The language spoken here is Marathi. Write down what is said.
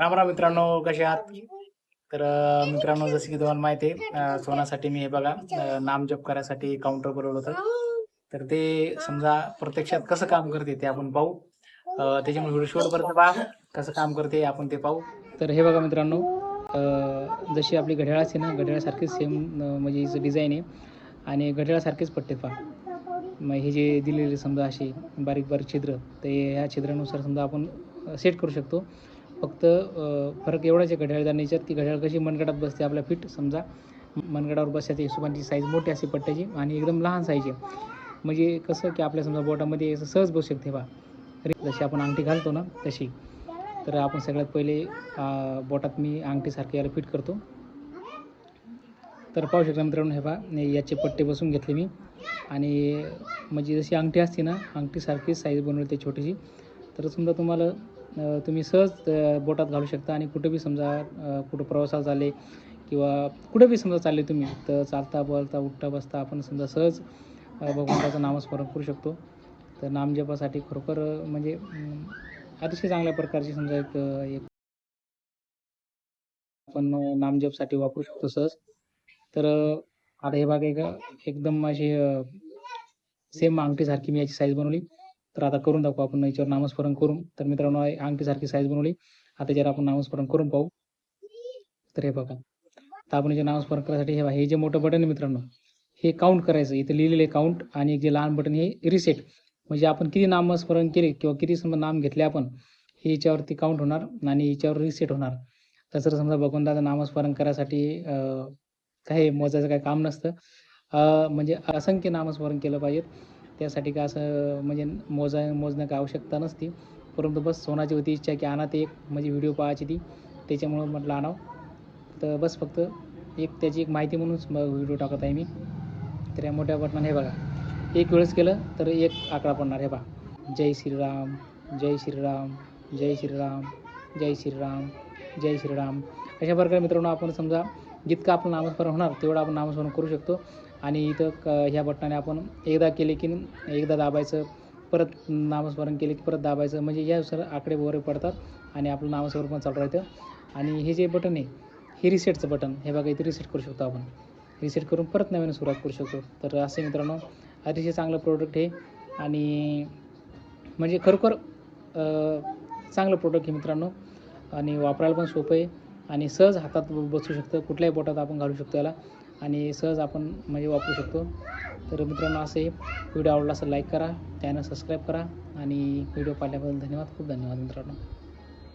राम राम मित्रांनो, कसे आहात? तर मित्रांनो, जसं की तुम्हाला माहिती आहे, सोनासाठी मी हे बघा नाम जप करायसाठी काउंटर बनवलं होतं. तर ते समजा प्रत्यक्षात कसं काम करते ते आपण पाहू. त्याच्यामुळे व्हिडिओ शेवटपर्यंत पहा, कसं काम करते आपण ते पाहू. तर हे बघा मित्रांनो, जशी आपली घड्याळ असते ना, घड्याळासारखीच सेम म्हणजे हिचं डिझाईन आहे आणि घड्याळासारखेच पट्टे पहा. मग हे जे दिलेले समजा असे बारीक बारीक छिद्र, ते ह्या छिद्रानुसार समजा आपण सेट करू शकतो. फक्त फरक एवढाच आहे घड्याळ जाण्याच्यात, की घड्याळ कशी मनगटात बसते आपल्या फिट समजा मनगटावर बसते हिशोबाची साईज मोठी असते पट्ट्याची आणि एकदम लहान साईज आहे. म्हणजे कसं की आपल्या समजा बोटामध्ये असं सहज बसू शकते बा. जशी आपण अंगठी घालतो ना तशी. तर आपण सगळ्यात पहिले बोटात मी अंगठीसारखे याला फिट करतो. तर पाहू शकता मित्रांनो, हे पहा याचे पट्टे बसून घेतले मी आणि म्हणजे जशी अंगठी असते ना अंगठीसारखी साईज बनवली ते छोटीशी. तर समजा तुम्हाला तुम्ही सहज बोटात घालू शकता आणि कुठे बी समजा कुठं प्रवासाला चालले किंवा कुठे बी समजा चालले तुम्ही, तर चालता बोलता उठता बसता आपण समजा सहज भगवंताचं नामस्मरण करू शकतो. तर नामजपासाठी खरोखर म्हणजे अतिशय चांगल्या प्रकारची समजा एक आपण नामजपसाठी वापरू शकतो सहज. तर आता हे बघा एकदम अशी सेम अंगठीसारखी मी याची साईज बनवली. तर आता करून दाखवू आपण याच्यावर नामस्मरण करून. तर मित्रांनो, अंगठीसारखी साईज बनवली. आता याच्यावर आपण नामस्मरण करून पाहू. तर हे बघा, तर आपण याचे नामस्मरण करायसाठी हे जे मोठं बटन आहे मित्रांनो, हे काउंट करायचं. इथं लिहिलेलं आहे काउंट आणि जे लहान बटन हे रिसेट. म्हणजे आपण किती नामस्मरण केले किंवा किती समजा नाम घेतले आपण, हे याच्यावरती काउंट होणार आणि याच्यावर रिसेट होणार. तसं समजा भगवंताचं नामस्मरण करायसाठी काही मोजायचं काही काम नसतं. म्हणजे असंख्य नामस्मरण केलं पाहिजे. त्यासाठी काय असं म्हणजे मोजणं काही आवश्यकता नसते. परंतु बस सोनाची होती इच्छा की आणा ते एक म्हणजे व्हिडिओ पाहायची ती, त्याच्यामुळं म्हटलं आणावं. तर बस फक्त त्याची एक माहिती म्हणूनच व्हिडिओ टाकत आहे मी. तर या मोठ्या बटनाने हे बघा, एक वेळेस केलं तर एक आकडा पडणार. हे पहा, जय श्रीराम, जय श्रीराम, जय श्रीराम, जय श्रीराम, जय श्रीराम. अशा प्रकारे मित्रांनो आपण समजा जितकं आपलं नामस्मरण होणार तेवढं आपण नामस्मरण करू शकतो. आणि इथं ह्या बटनाने आपण एकदा केले की एकदा दाबायचं, परत नामस्मरण केले की परत दाबायचं, म्हणजे यानुसार आकडे वगैरे पडतात आणि आपलं नामस्मरण पण चालू राहतं. आणि हे जे बटन आहे हे रिसेटचं बटन. हे बघा, इथे रिसेट करू शकतो आपण. रिसेट करून परत नव्याने सुरुवात करू शकतो. तर असे मित्रांनो, अतिशय चांगलं प्रोडक्ट आहे आणि म्हणजे खरोखर चांगलं प्रोडक्ट आहे मित्रांनो. आणि वापरायला पण सोपं आहे आणि सहज हातात बसू शकतं. कुठल्याही बोटात आपण घालू शकतो याला आणि सहज आपण म्हणजे वापरू शकतो. तर मित्रांनो, असे व्हिडिओ आवडला असेल लाईक करा, चॅनल सबस्क्राईब करा आणि व्हिडिओ पाहिल्याबद्दल धन्यवाद. खूप धन्यवाद मित्रांनो.